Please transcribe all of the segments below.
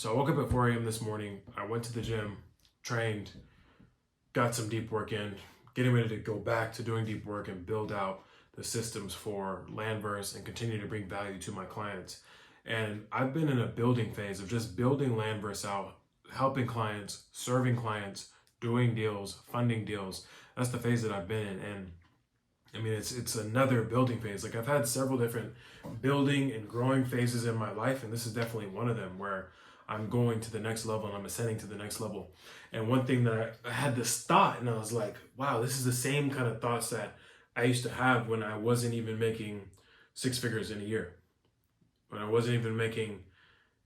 So I woke up at 4 a.m. this morning. I went to the gym, trained, got some deep work in, getting ready to go back to doing deep work and build out the systems for LandVerse and continue to bring value to my clients. And I've been in a building phase of just building LandVerse out, helping clients, serving clients, doing deals, funding deals. That's the phase that I've been in. And I mean, it's another building phase. Like I've had several different building and growing phases in my life, and this is definitely one of them where I'm going to the next level and I'm ascending to the next level. And one thing that I had this thought, and I was like, wow, this is the same kind of thoughts that I used to have when I wasn't even making six figures in a year. When I wasn't even making,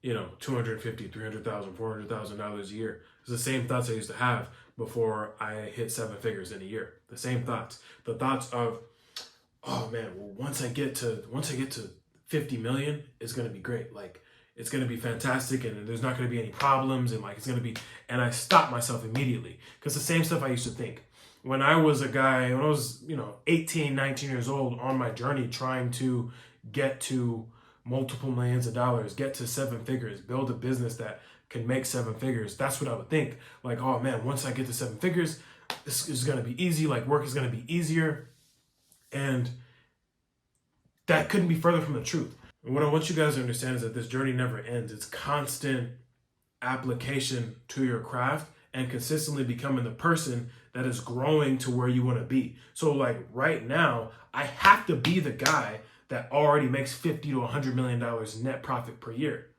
$250,000, $300,000, $400,000 a year. It's the same thoughts I used to have before I hit seven figures in a year. The same thoughts. The thoughts of, oh man, well, once I get to 50 million, it's gonna be great. Like it's gonna be fantastic, and there's not gonna be any problems, and like it's gonna be. And I stopped myself immediately because the same stuff I used to think when I was a guy, when I was 18, 19 years old on my journey trying to get to multiple millions of dollars, get to seven figures, build a business that can make seven figures. That's what I would think. Like, oh man, once I get to seven figures, this is going to be easy. Like work is going to be easier. And that couldn't be further from the truth. And what I want you guys to understand is that this journey never ends. It's constant application to your craft and consistently becoming the person that is growing to where you want to be. So like right now, I have to be the guy that already makes $50 to $100 million net profit per year.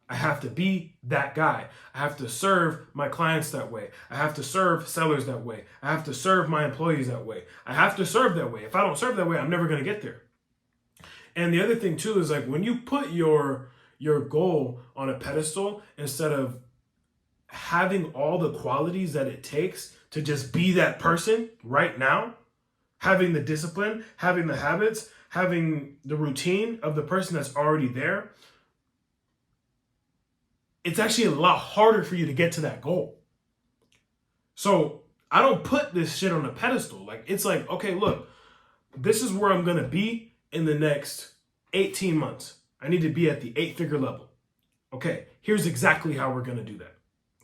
I have to be that guy. I have to serve my clients that way. I have to serve sellers that way. I have to serve my employees that way. I have to serve that way. If I don't serve that way, I'm never going to get there. And the other thing too is like when you put your goal on a pedestal instead of having all the qualities that it takes to just be that person right now, having the discipline, having the habits, having the routine of the person that's already there, it's actually a lot harder for you to get to that goal. So I don't put this shit on a pedestal. Like it's like, okay, look, this is where I'm going to be in the next 18 months. I need to be at the 8-figure level. Okay, here's exactly how we're going to do that.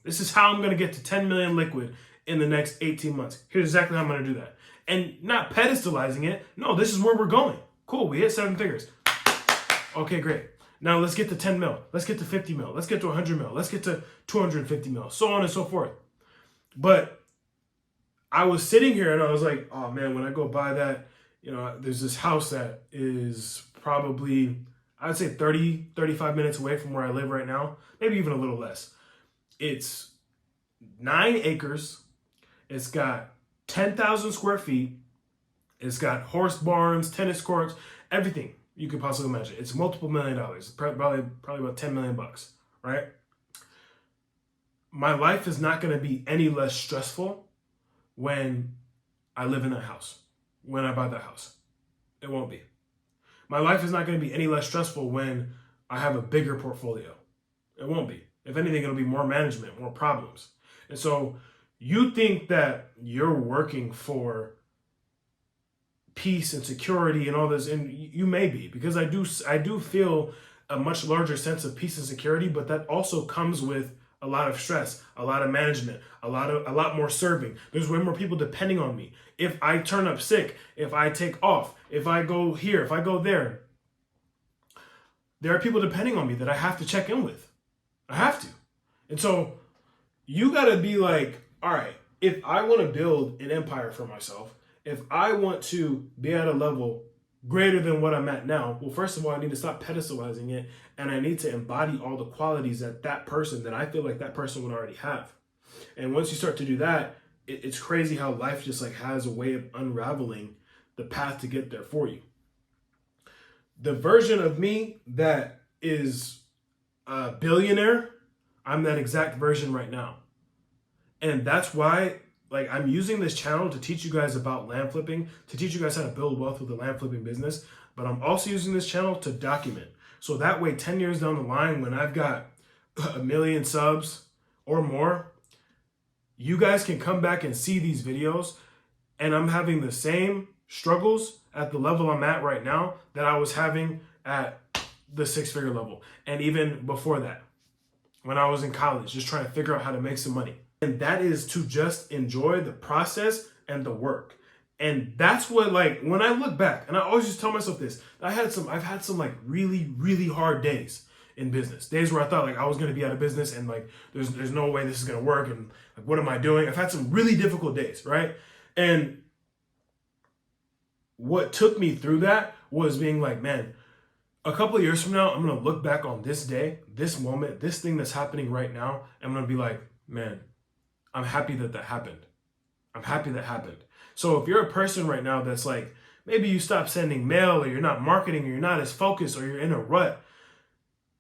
This is how I'm going to get to 10 million liquid in the next 18 months. Here's exactly how I'm going to do that. And not pedestalizing it. No, this is where we're going. Cool, we hit seven figures. Okay, great. Now let's get to 10 mil. Let's get to 50 mil. Let's get to 100 mil. Let's get to 250 mil, so on and so forth. But I was sitting here and I was like, oh man, when I go buy that, there's this house that is probably, I'd say 30, 35 minutes away from where I live right now, maybe even a little less. It's 9 acres. It's got 10,000 square feet. It's got horse barns, tennis courts, everything you could possibly imagine. It's multiple $1 million, probably about 10 million bucks, right? My life is not going to be any less stressful when I live in that house, when I buy that house. It won't be. My life is not going to be any less stressful when I have a bigger portfolio. It won't be. If anything, it'll be more management, more problems. And so you think that you're working for peace and security and all this, and you may be, because I do feel a much larger sense of peace and security, but that also comes with a lot of stress, a lot of management, a lot more serving. There's way more people depending on me. If I turn up sick, if I take off, if I go here, if I go there, there are people depending on me that I have to check in with. I have to. And so you got to be like, all right, if I want to build an empire for myself, if I want to be at a level greater than what I'm at now, well, first of all, I need to stop pedestalizing it, and I need to embody all the qualities that I feel like that person would already have. And once you start to do that, it's crazy how life just like has a way of unraveling the path to get there for you. The version of me that is a billionaire, I'm that exact version right now. And that's why I'm using this channel to teach you guys about land flipping, to teach you guys how to build wealth with a land flipping business. But I'm also using this channel to document. So that way, 10 years down the line, when I've got 1 million subs or more, you guys can come back and see these videos. And I'm having the same struggles at the level I'm at right now that I was having at the 6-figure level. And even before that. when I was in college, just trying to figure out how to make some money. And that is to just enjoy the process and the work. And that's what, like, when I look back, and I always just tell myself this, I've had some like really, really hard days in business. Days where I thought like I was going to be out of business and like there's no way this is going to work, and like what am I doing? I've had some really difficult days, right? And what took me through that was being like, man, a couple of years from now, I'm going to look back on this day, this moment, this thing that's happening right now. I'm going to be like, man, I'm happy that happened. I'm happy that happened. So if you're a person right now that's like, maybe you stopped sending mail, or you're not marketing, or you're not as focused, or you're in a rut,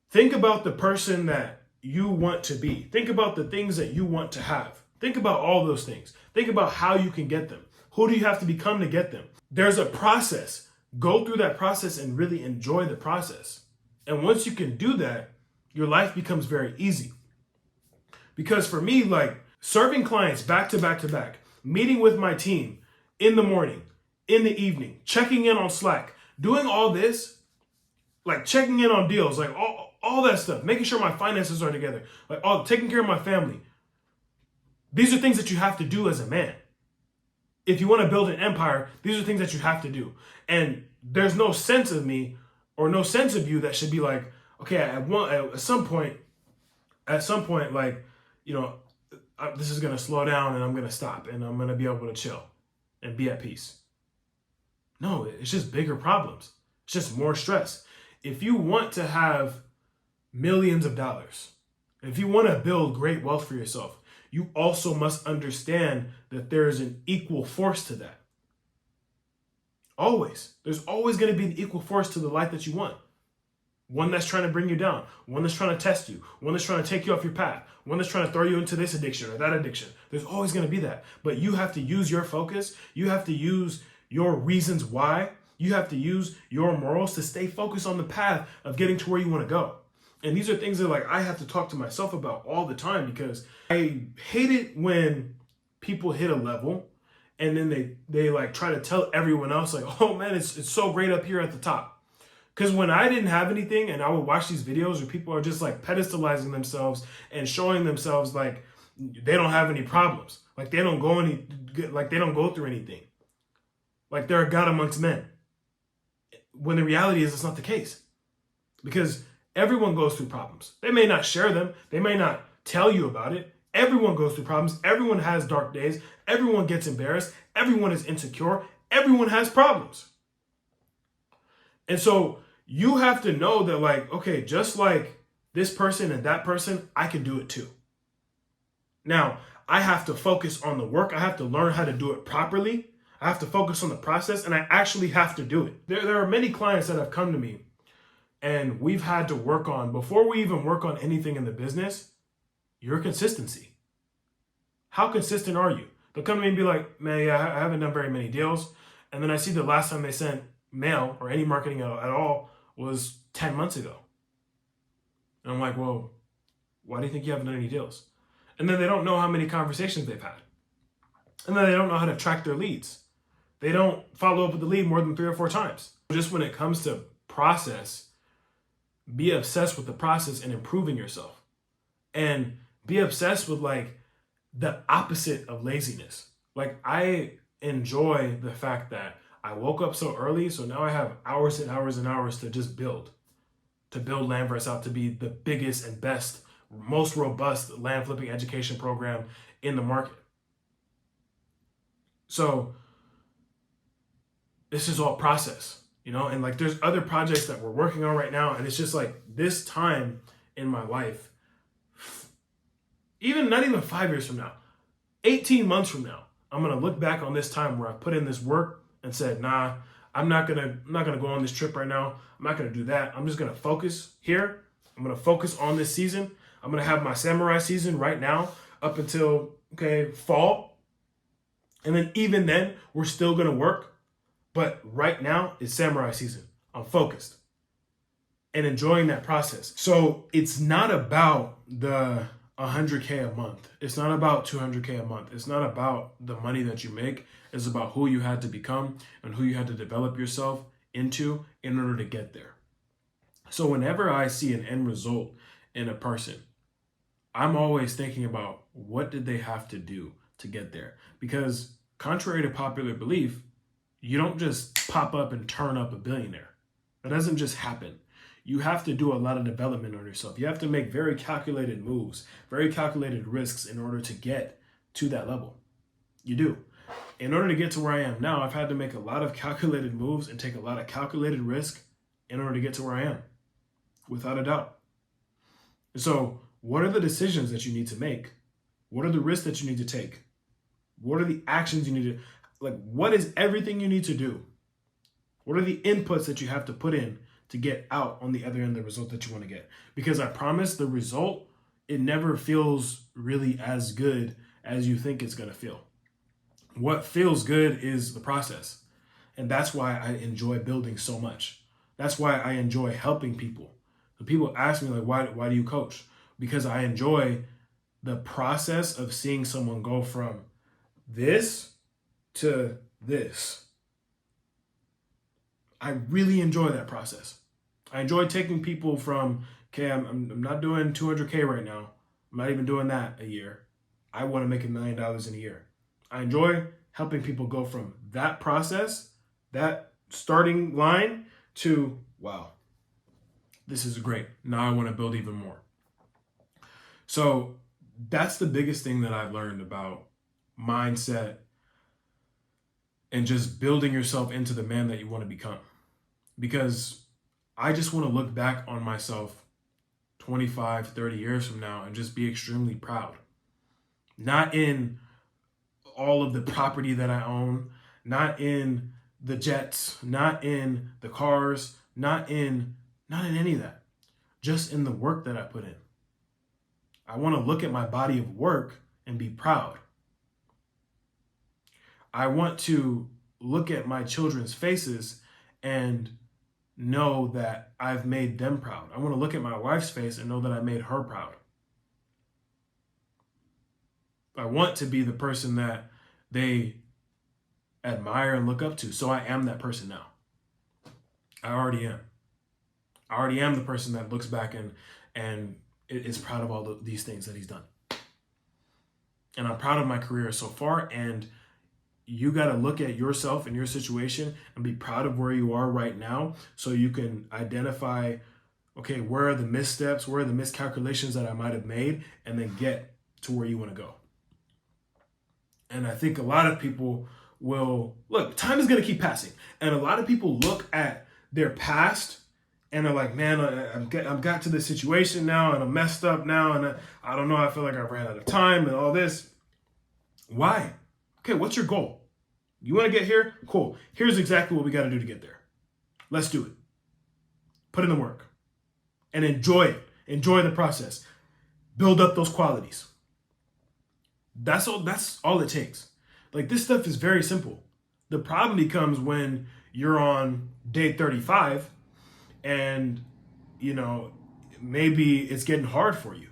think about the person that you want to be. Think about the things that you want to have. Think about all those things. Think about how you can get them. Who do you have to become to get them? There's a process. Go through that process and really enjoy the process. And once you can do that, your life becomes very easy. Because for me, like serving clients back to back to back, meeting with my team in the morning, in the evening, checking in on Slack, doing all this, like checking in on deals, like all that stuff, making sure my finances are together, like taking care of my family. These are things that you have to do as a man. If you want to build an empire, these are things that you have to do. And there's no sense of me or no sense of you that should be like, okay, at some point, like, you know, this is going to slow down and I'm going to stop and I'm going to be able to chill and be at peace. No, it's just bigger problems. It's just more stress. If you want to have millions of dollars, if you want to build great wealth for yourself, you also must understand that there is an equal force to that. Always. There's always going to be an equal force to the life that you want. One that's trying to bring you down, one that's trying to test you, one that's trying to take you off your path, one that's trying to throw you into this addiction or that addiction. There's always going to be that. But you have to use your focus. You have to use your reasons why. You have to use your morals to stay focused on the path of getting to where you want to go. And these are things that like I have to talk to myself about all the time, because I hate it when people hit a level and then they like try to tell everyone else like, oh man, it's so great up here at the top. Because when I didn't have anything and I would watch these videos where people are just like pedestalizing themselves and showing themselves like they don't have any problems, like they don't go through anything, like they're a god amongst men. When the reality is it's not the case, because everyone goes through problems. They may not share them. They may not tell you about it. Everyone goes through problems. Everyone has dark days. Everyone gets embarrassed. Everyone is insecure. Everyone has problems. And so you have to know that like, okay, just like this person and that person, I can do it too. Now, I have to focus on the work. I have to learn how to do it properly. I have to focus on the process, and I actually have to do it. There are many clients that have come to me and we've had to work on, before we even work on anything in the business, your consistency. How consistent are you? They'll come to me and be like, man, yeah, I haven't done very many deals. And then I see the last time they sent mail or any marketing at all was 10 months ago. And I'm like, well, why do you think you haven't done any deals? And then they don't know how many conversations they've had. And then they don't know how to track their leads. They don't follow up with the lead more than 3 or 4 times. Just when it comes to process, be obsessed with the process and improving yourself. And be obsessed with like the opposite of laziness. Like I enjoy the fact that I woke up so early, so now I have hours and hours and hours to just build LandVerse out to be the biggest and best, most robust land flipping education program in the market. So this is all process, you know, and like there's other projects that we're working on right now. And it's just like this time in my life, not even 5 years from now, 18 months from now, I'm going to look back on this time where I put in this work and said, nah, I'm not going to go on this trip right now. I'm not going to do that. I'm just going to focus here. I'm going to focus on this season. I'm going to have my samurai season right now up until, fall. And then even then, we're still going to work. But right now, it's samurai season. I'm focused and enjoying that process. So it's not about the 100K a month. It's not about 200K a month. It's not about the money that you make. It's about who you had to become and who you had to develop yourself into in order to get there. So whenever I see an end result in a person, I'm always thinking about what did they have to do to get there? Because contrary to popular belief, you don't just pop up and turn up a billionaire. That doesn't just happen. You have to do a lot of development on yourself. You have to make very calculated moves, very calculated risks in order to get to that level. You do. In order to get to where I am now, I've had to make a lot of calculated moves and take a lot of calculated risk in order to get to where I am, without a doubt. So, what are the decisions that you need to make? What are the risks that you need to take? What are the actions you need to, what is everything you need to do? What are the inputs that you have to put in to get out on the other end, the result that you want to get? Because I promise the result, it never feels really as good as you think it's going to feel. What feels good is the process. And that's why I enjoy building so much. That's why I enjoy helping people. When people ask me, why do you coach? Because I enjoy the process of seeing someone go from this to this. I really enjoy that process. I enjoy taking people from, okay, I'm not doing 200K right now. I'm not even doing that a year. I want to make $1 million in a year. I enjoy helping people go from that process, that starting line, to, wow, this is great. Now I want to build even more. So that's the biggest thing that I've learned about mindset and just building yourself into the man that you want to become. Because I just want to look back on myself 25, 30 years from now and just be extremely proud. Not in all of the property that I own, not in the jets, not in the cars, not in any of that. Just in the work that I put in. I want to look at my body of work and be proud. I want to look at my children's faces and know that I've made them proud. I want to look at my wife's face and know that I made her proud. I want to be the person that they admire and look up to. So I am that person now. I already am. I already am the person that looks back and is proud of all these things that he's done. And I'm proud of my career so far. And you got to look at yourself and your situation and be proud of where you are right now so you can identify, okay, where are the missteps, where are the miscalculations that I might have made, and then get to where you want to go. And I think a lot of people will, look, time is going to keep passing. And a lot of people look at their past and are like, man, I've got to this situation now and I'm messed up now. And I don't know, I feel like I ran out of time and all this. Why? Okay, what's your goal? You want to get here? Cool. Here's exactly what we got to do to get there. Let's do it. Put in the work and enjoy it. Enjoy the process. Build up those qualities. That's all it takes. Like, this stuff is very simple. The problem becomes when you're on day 35 and, maybe it's getting hard for you.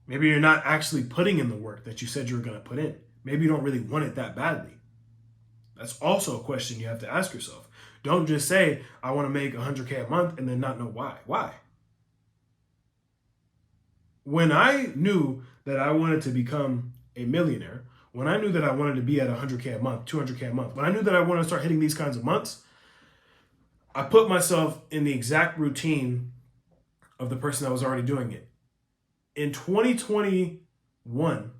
Maybe you're not actually putting in the work that you said you were going to put in. Maybe you don't really want it that badly. That's also a question you have to ask yourself. Don't just say, I want to make 100K a month and then not know why. Why? When I knew that I wanted to become a millionaire, when I knew that I wanted to be at 100K a month, 200K a month, when I knew that I wanted to start hitting these kinds of months, I put myself in the exact routine of the person that was already doing it. In 2021,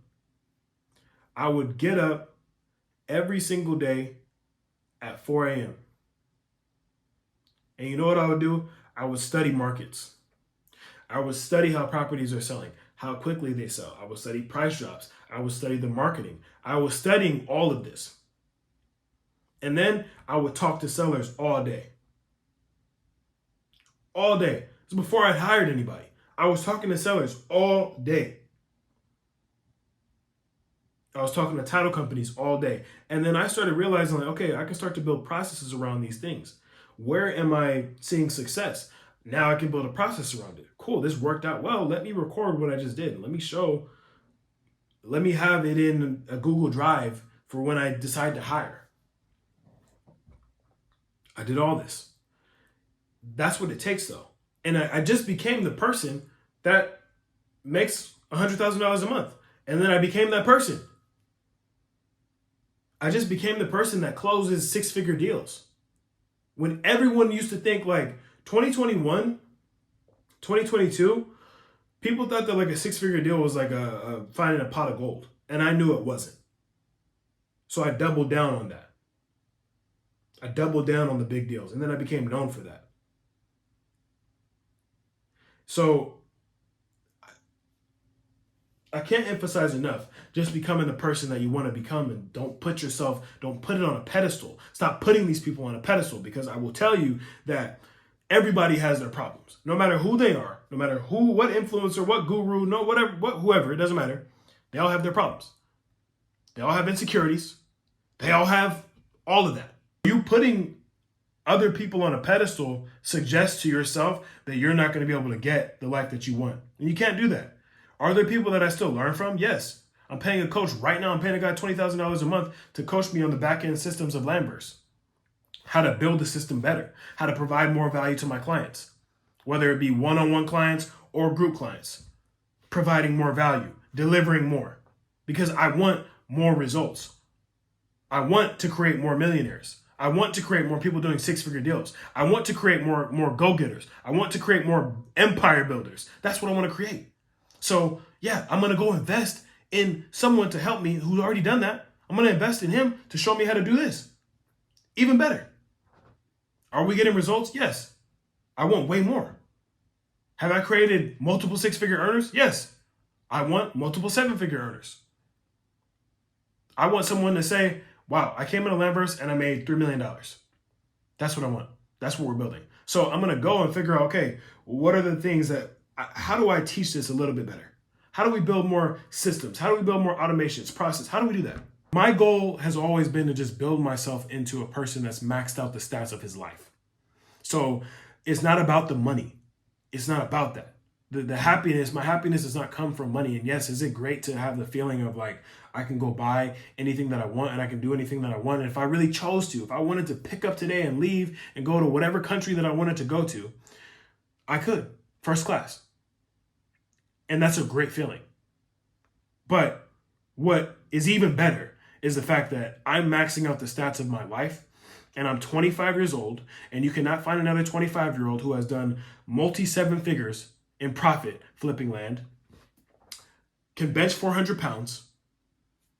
I would get up every single day at 4 a.m. And you know what I would do? I would study markets. I would study how properties are selling, how quickly they sell. I would study price drops. I would study the marketing. I was studying all of this. And then I would talk to sellers all day. All day. This was before I hired anybody. I was talking to sellers all day. I was talking to title companies all day. And then I started realizing, okay, I can start to build processes around these things. Where am I seeing success? Now I can build a process around it. Cool, this worked out well. Let me record what I just did. Let me have it in a Google Drive for when I decide to hire. I did all this. That's what it takes, though. And I just became the person that makes $100,000 a month. And then I became that person. I just became the person that closes six-figure deals. When everyone used to think like 2021, 2022, people thought that like a six-figure deal was like a finding a pot of gold. And I knew it wasn't. So I doubled down on that. I doubled down on the big deals. And then I became known for that. So I can't emphasize enough just becoming the person that you want to become, and don't put it on a pedestal. Stop putting these people on a pedestal, because I will tell you that everybody has their problems. No matter who they are, no matter what influencer, what guru, whoever, it doesn't matter. They all have their problems. They all have insecurities. They all have all of that. You putting other people on a pedestal suggests to yourself that you're not going to be able to get the life that you want. And you can't do that. Are there people that I still learn from? Yes. I'm paying a coach right now. I'm paying a guy $20,000 a month to coach me on the back-end systems of LandVerse. How to build the system better. How to provide more value to my clients. Whether it be one-on-one clients or group clients. Providing more value. Delivering more. Because I want more results. I want to create more millionaires. I want to create more people doing six-figure deals. I want to create more go-getters. I want to create more empire builders. That's what I want to create. So yeah, I'm going to go invest in someone to help me who's already done that. I'm going to invest in him to show me how to do this. Even better. Are we getting results? Yes. I want way more. Have I created multiple six-figure earners? Yes. I want multiple seven-figure earners. I want someone to say, wow, I came into LandVerse and I made $3 million. That's what I want. That's what we're building. So I'm going to go and figure out, okay, what are the things how do I teach this a little bit better? How do we build more systems? How do we build more automations, process? How do we do that? My goal has always been to just build myself into a person that's maxed out the stats of his life. So it's not about the money. It's not about that. The happiness, my happiness does not come from money. And yes, is it great to have the feeling of like, I can go buy anything that I want and I can do anything that I want. And if I really chose to, if I wanted to pick up today and leave and go to whatever country that I wanted to go to, I could, first class. And that's a great feeling. But what is even better is the fact that I'm maxing out the stats of my life, and I'm 25 years old, and you cannot find another 25-year-old who has done multi-seven figures in profit flipping land, can bench 400 pounds,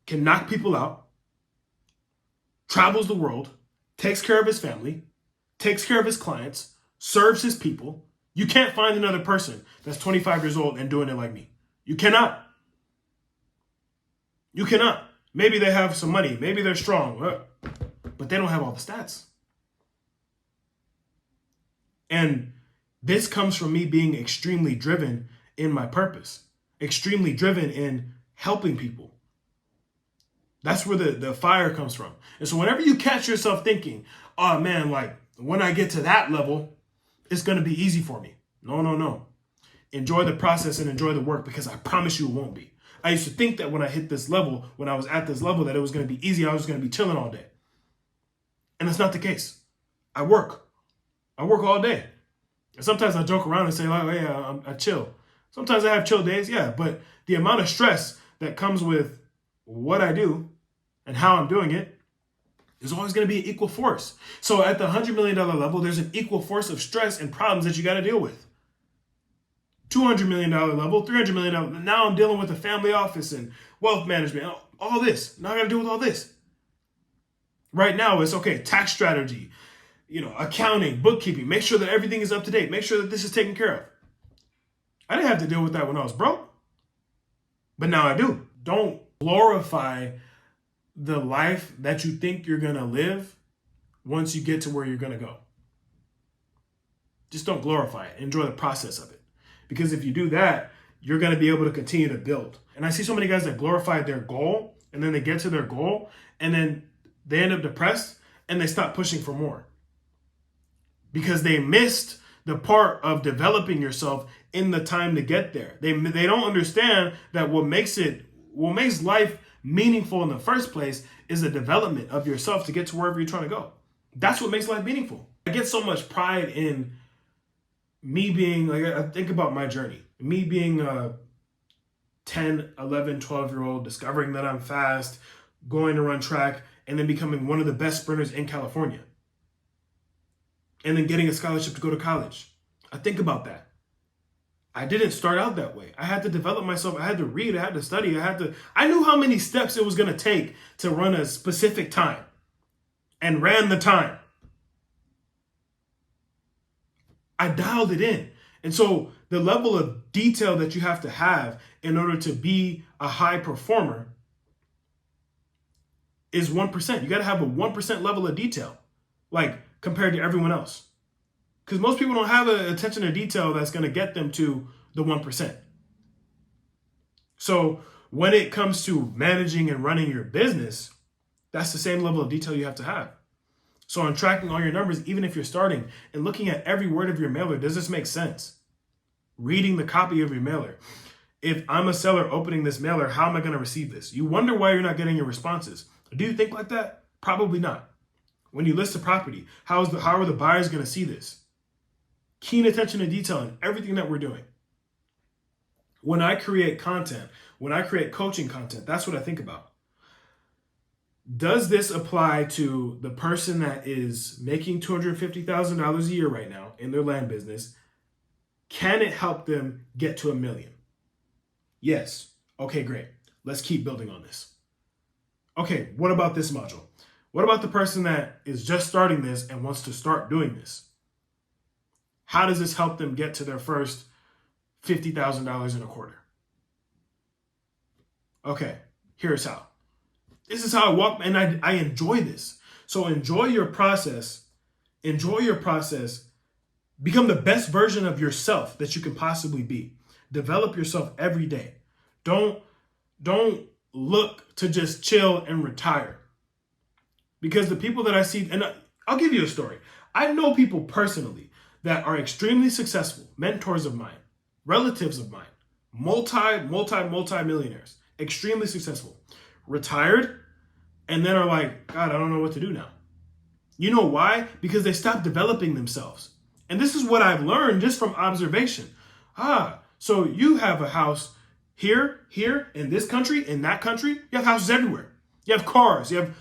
can knock people out, travels the world, takes care of his family, takes care of his clients, serves his people. You can't find another person that's 25 years old and doing it like me. You cannot. You cannot. Maybe they have some money. Maybe they're strong. But they don't have all the stats. And this comes from me being extremely driven in my purpose. Extremely driven in helping people. That's where the fire comes from. And so whenever you catch yourself thinking, oh man, like when I get to that level, it's going to be easy for me. No. Enjoy the process and enjoy the work, because I promise you it won't be. I used to think that when I hit this level, when I was at this level, that it was going to be easy. I was going to be chilling all day. And that's not the case. I work all day. And sometimes I joke around and say, like, hey, I chill. Sometimes I have chill days, yeah. But the amount of stress that comes with what I do and how I'm doing it, there's always going to be an equal force. So at the $100 million level, there's an equal force of stress and problems that you got to deal with. $200 million level, $300 million. Now I'm dealing with a family office and wealth management, all this. Now I got to deal with all this. Right now it's okay, tax strategy, accounting, bookkeeping. Make sure that everything is up to date. Make sure that this is taken care of. I didn't have to deal with that when I was broke. But now I do. Don't glorify the life that you think you're going to live once you get to where you're going to go. Just don't glorify it. Enjoy the process of it. Because if you do that, you're going to be able to continue to build. And I see so many guys that glorify their goal, and then they get to their goal, and then they end up depressed, and they stop pushing for more. Because they missed the part of developing yourself in the time to get there. They don't understand that what makes life meaningful in the first place is the development of yourself to get to wherever you're trying to go. That's what makes life meaningful. I get so much pride in me being, like, I think about my journey, me being 10, 11, 12-year-old, discovering that I'm fast, going to run track, and then becoming one of the best sprinters in California. And then getting a scholarship to go to college. I think about that. I didn't start out that way. I had to develop myself. I had to read. I had to study. I knew how many steps it was going to take to run a specific time and ran the time. I dialed it in. And so the level of detail that you have to have in order to be a high performer is 1%. You got to have a 1% level of detail, like compared to everyone else. Because most people don't have an attention to detail that's going to get them to the 1%. So when it comes to managing and running your business, that's the same level of detail you have to have. So on tracking all your numbers, even if you're starting and looking at every word of your mailer, does this make sense? Reading the copy of your mailer. If I'm a seller opening this mailer, how am I going to receive this? You wonder why you're not getting your responses. Do you think like that? Probably not. When you list a property, how are the buyers going to see this? Keen attention to detail in everything that we're doing. When I create content, when I create coaching content, that's what I think about. Does this apply to the person that is making $250,000 a year right now in their land business? Can it help them get to $1 million? Yes. Okay, great. Let's keep building on this. Okay, what about this module? What about the person that is just starting this and wants to start doing this? How does this help them get to their first $50,000 in a quarter? Okay, here's how. This is how I walk, and I enjoy this. So enjoy your process. Enjoy your process. Become the best version of yourself that you can possibly be. Develop yourself every day. Don't look to just chill and retire. Because the people that I see, and I'll give you a story. I know people personally that are extremely successful, mentors of mine, relatives of mine, multi-millionaires, extremely successful, retired, and then are like, God, I don't know what to do now. You know why? Because they stopped developing themselves. And this is what I've learned just from observation. So you have a house here, in this country, in that country. You have houses everywhere. You have cars. You have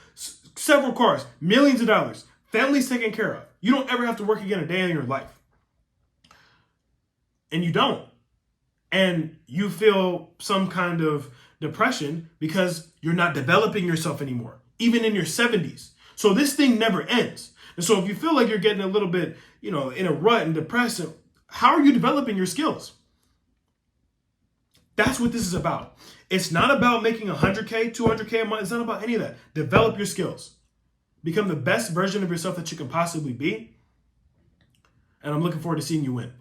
several cars, millions of dollars, families taken care of. You don't ever have to work again a day in your life. And you don't. And you feel some kind of depression because you're not developing yourself anymore, even in your 70s. So this thing never ends. And so if you feel like you're getting a little bit, in a rut and depressed, how are you developing your skills? That's what this is about. It's not about making 100K, 200K a month. It's not about any of that. Develop your skills. Become the best version of yourself that you can possibly be. And I'm looking forward to seeing you win.